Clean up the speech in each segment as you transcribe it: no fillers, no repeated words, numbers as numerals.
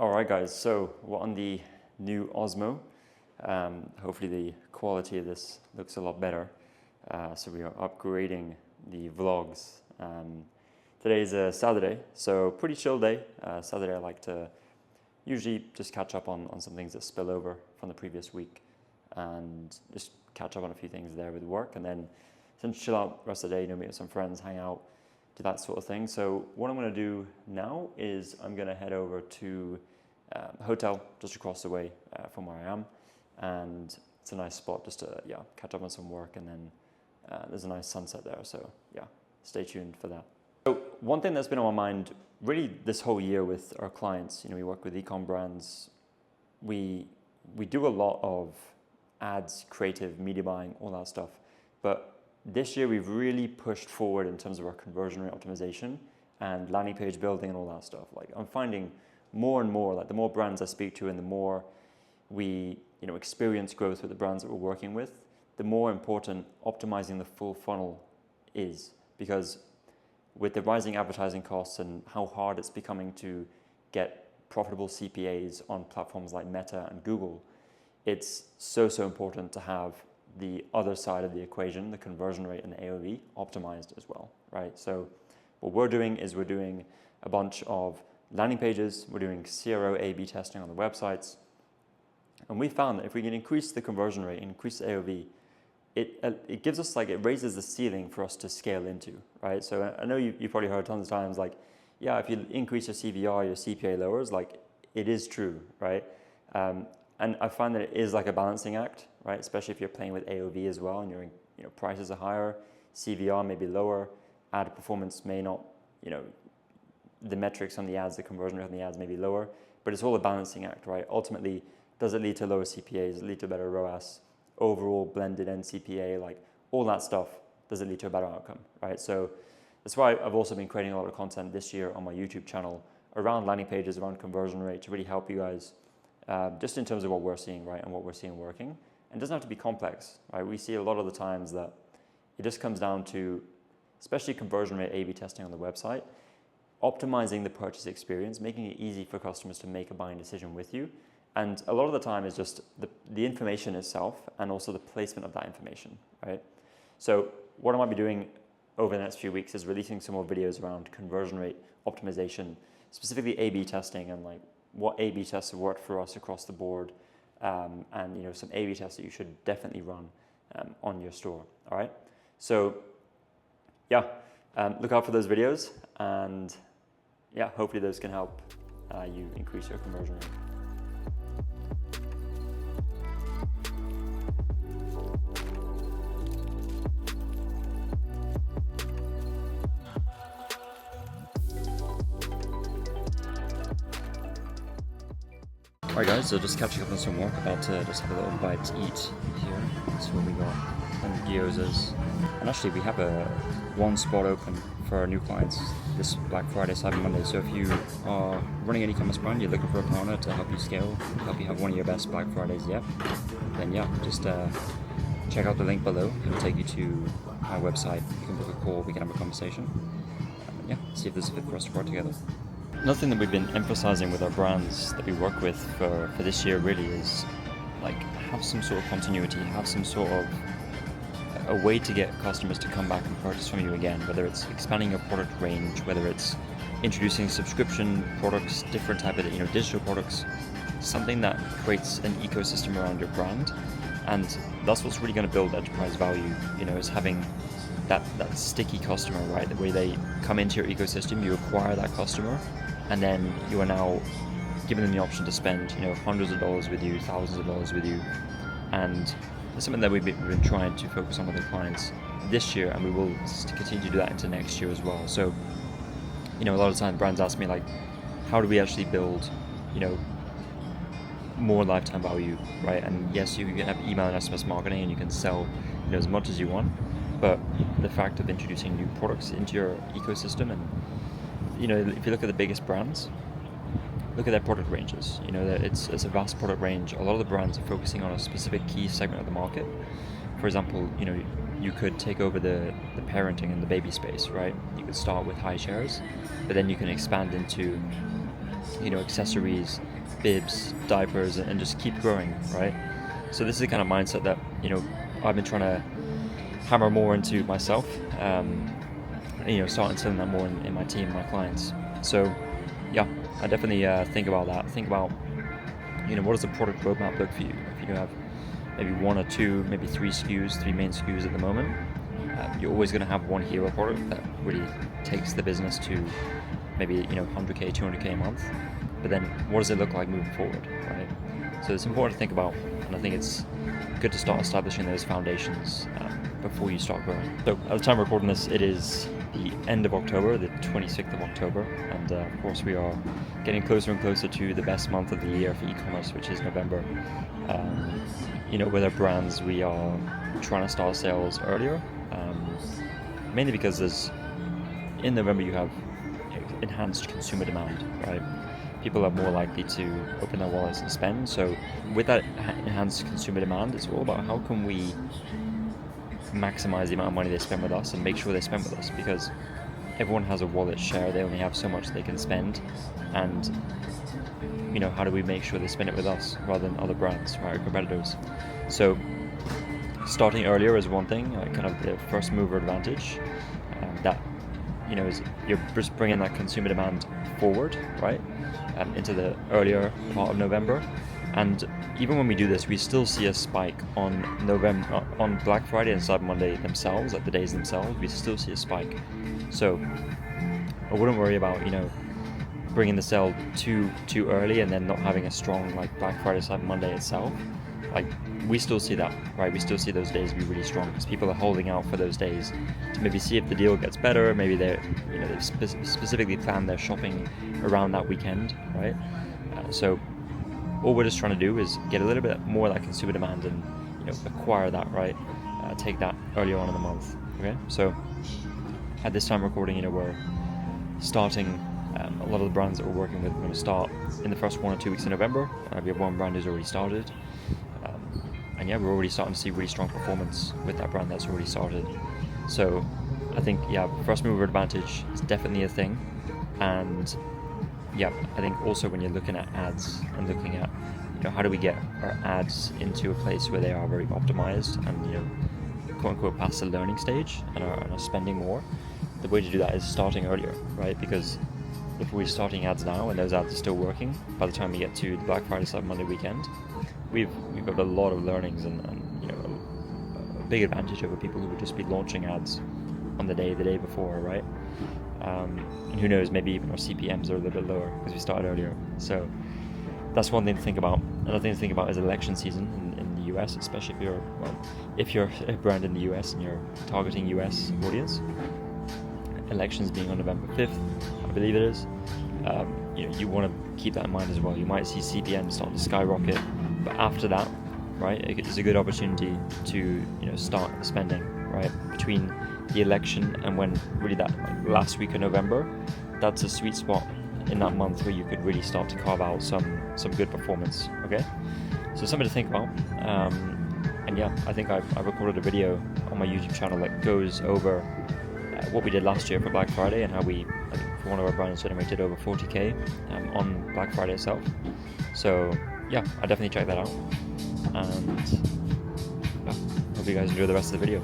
All right, guys, so we're on the new Osmo. Hopefully the quality of this looks a lot better. So we are upgrading the vlogs. Today is a Saturday, so pretty chill day. Saturday I like to usually just catch up on some things that spill over from the previous week and just catch up on a few things there with work, and then essentially chill out the rest of the day, meet with some friends, hang out, do that sort of thing. So what I'm going to do now is I'm going to head over to a hotel just across the way from where I am, and it's a nice spot just to catch up on some work, and then there's a nice sunset there, so stay tuned for that. So one thing that's been on my mind really this whole year with our clients, we work with e-com brands, we do a lot of ads, creative, media buying, all that stuff, but this year we've really pushed forward in terms of our conversion rate optimization and landing page building and all that stuff. Like, I'm finding more and more, like the more brands I speak to and the more we experience growth with the brands that we're working with, the more important optimizing the full funnel is, because with the rising advertising costs and how hard it's becoming to get profitable CPAs on platforms like Meta and Google, it's so important to have the other side of the equation, the conversion rate and the AOV, optimized as well, right? So what we're doing is we're doing a bunch of landing pages, we're doing CRO A/B testing on the websites, and we found that if we can increase the conversion rate, increase the AOV, it gives us, like, it raises the ceiling for us to scale into, right? So I know you've probably heard tons of times, like, if you increase your CVR, your CPA lowers, like, it is true, right? And I find that it is like a balancing act, right? Especially if you're playing with AOV as well, and your prices are higher, CVR may be lower, ad performance may not, the metrics on the ads, the conversion rate on the ads may be lower, but it's all a balancing act, right? Ultimately, does it lead to lower CPAs? Does it lead to better ROAS? Overall blended NCPA, like all that stuff, does it lead to a better outcome, right? So that's why I've also been creating a lot of content this year on my YouTube channel around landing pages, around conversion rate, to really help you guys just in terms of what we're seeing, right, and what we're seeing working. And it doesn't have to be complex, right? We see a lot of the times that it just comes down to, especially conversion rate A/B testing on the website, optimizing the purchase experience, making it easy for customers to make a buying decision with you. And a lot of the time is just the information itself and also the placement of that information, right? So what I might be doing over the next few weeks is releasing some more videos around conversion rate optimization, specifically A/B testing, and like what A/B tests have worked for us across the board, and some A/B tests that you should definitely run on your store. All right. So look out for those videos, and hopefully those can help you increase your conversion rate. Alright guys, so just catching up on some work, about to just have a little bite to eat here. That's what we got, and gyozas. And actually we have one spot open for our new clients this Black Friday, Cyber Monday. So if you are running an e-commerce brand, you're looking for a partner to help you scale, help you have one of your best Black Fridays yet, then just check out the link below. It'll take you to our website. You can book a call, we can have a conversation. See if there's a fit for us to work together. Another thing that we've been emphasizing with our brands that we work with for this year really is, like, have some sort of continuity, have some sort of a way to get customers to come back and purchase from you again, whether it's expanding your product range, whether it's introducing subscription products, different type of digital products, something that creates an ecosystem around your brand. And that's what's really going to build enterprise value, is having that sticky customer, right? The way they come into your ecosystem, you acquire that customer, and then you are now giving them the option to spend, hundreds of dollars with you, thousands of dollars with you. And it's something that we've been trying to focus on with our clients this year, and we will continue to do that into next year as well. So, a lot of times brands ask me, like, how do we actually build, more lifetime value, right? And yes, you can have email and SMS marketing, and you can sell, as much as you want, but the fact of introducing new products into your ecosystem, and if you look at the biggest brands, look at their product ranges. It's a vast product range. A lot of the brands are focusing on a specific key segment of the market. For example, you could take over the parenting and the baby space, right? You could start with high shares, but then you can expand into accessories, bibs, diapers, and just keep growing, right? So this is the kind of mindset that I've been trying to hammer more into myself, start instilling that more in my team, my clients. So yeah, I definitely think about that. Think about what does the product roadmap look for you? If you have maybe one or two, maybe three main SKUs at the moment, you're always going to have one hero product that really takes the business to maybe 100k, 200k a month. But then what does it look like moving forward, right? So it's important to think about, and I think it's good to start establishing those foundations before you start growing. So at the time of recording this, it is the end of October, the 26th of October, and of course we are getting closer and closer to the best month of the year for e-commerce, which is November. With our brands, we are trying to start sales earlier, mainly because in November you have enhanced consumer demand, right? People are more likely to open their wallets and spend. So with that enhanced consumer demand, it's all about how can we maximize the amount of money they spend with us and make sure they spend with us, because everyone has a wallet share. They only have so much they can spend, and how do we make sure they spend it with us rather than other brands, right, or competitors? So starting earlier is one thing, kind of the first mover advantage. That is you're just bringing that consumer demand forward, right, into the earlier part of November. And even when we do this, we still see a spike on Black Friday and Cyber Monday themselves, like the days themselves. We still see a spike. So I wouldn't worry about bringing the sale too early and then not having a strong Black Friday, Cyber Monday itself. We still see that, right? We still see those days be really strong because people are holding out for those days to maybe see if the deal gets better. Maybe they've specifically planned their shopping around that weekend, right? So all we're just trying to do is get a little bit more of that consumer demand and acquire that, right? Take that earlier on in the month. Okay, so at this time recording, we're starting. A lot of the brands that we're working with, we're going to start in the first 1 or 2 weeks in November. We have one brand who's already started. And yeah, we're already starting to see really strong performance with that brand that's already started. So I think, first mover advantage is definitely a thing. And yeah, I think also when you're looking at ads and looking at, how do we get our ads into a place where they are very optimized and, quote unquote, past the learning stage and are spending more, the way to do that is starting earlier, right? Because if we're starting ads now and those ads are still working, by the time we get to the Black Friday, Cyber Monday weekend, we've got a lot of learnings and a big advantage over people who would just be launching ads on the day before, right? And who knows, maybe even our CPMs are a little bit lower because we started earlier. So that's one thing to think about. Another thing to think about is election season in the US, especially if you're a brand in the US and you're targeting US audience. Elections being on November 5th, I believe it is. You want to keep that in mind as well. You might see CPM start to skyrocket, but after that, right, it's a good opportunity to start spending, right, between the election and when really that last week of November. That's a sweet spot in that month where you could really start to carve out some good performance. Okay, so something to think about. And yeah, I think I've recorded a video on my YouTube channel that goes over what we did last year for Black Friday and how we, I think, for one of our brands, generated over 40k on Black Friday itself. So yeah, I definitely check that out, and hope you guys enjoy the rest of the video.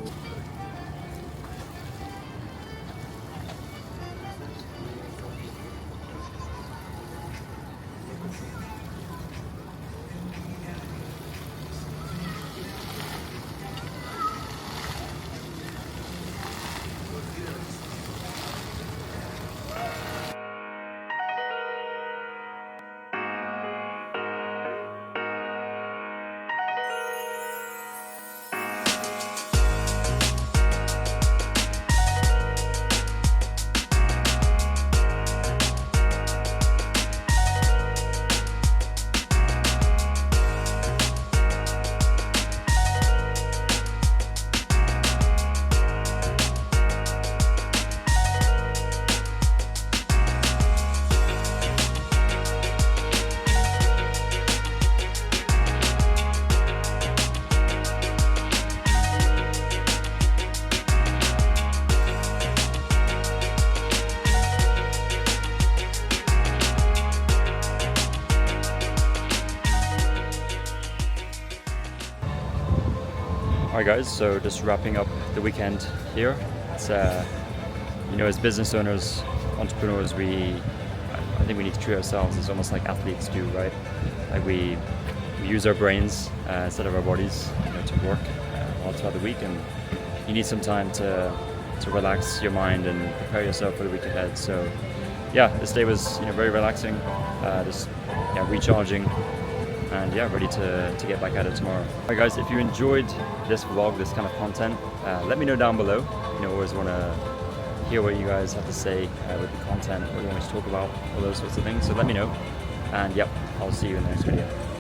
Alright guys, so just wrapping up the weekend here. It's you know, as business owners, entrepreneurs, I think we need to treat ourselves as almost like athletes do, right? Like we use our brains instead of our bodies, you know, to work all throughout the week, and you need some time to relax your mind and prepare yourself for the week ahead. So yeah, this day was, you know, very relaxing, just recharging, and yeah, ready to get back at it tomorrow. Alright guys, if you enjoyed this vlog, this kind of content, let me know down below. You know, always want to hear what you guys have to say with the content, what you want me to talk about, all those sorts of things. So let me know, and yep, I'll see you in the next video.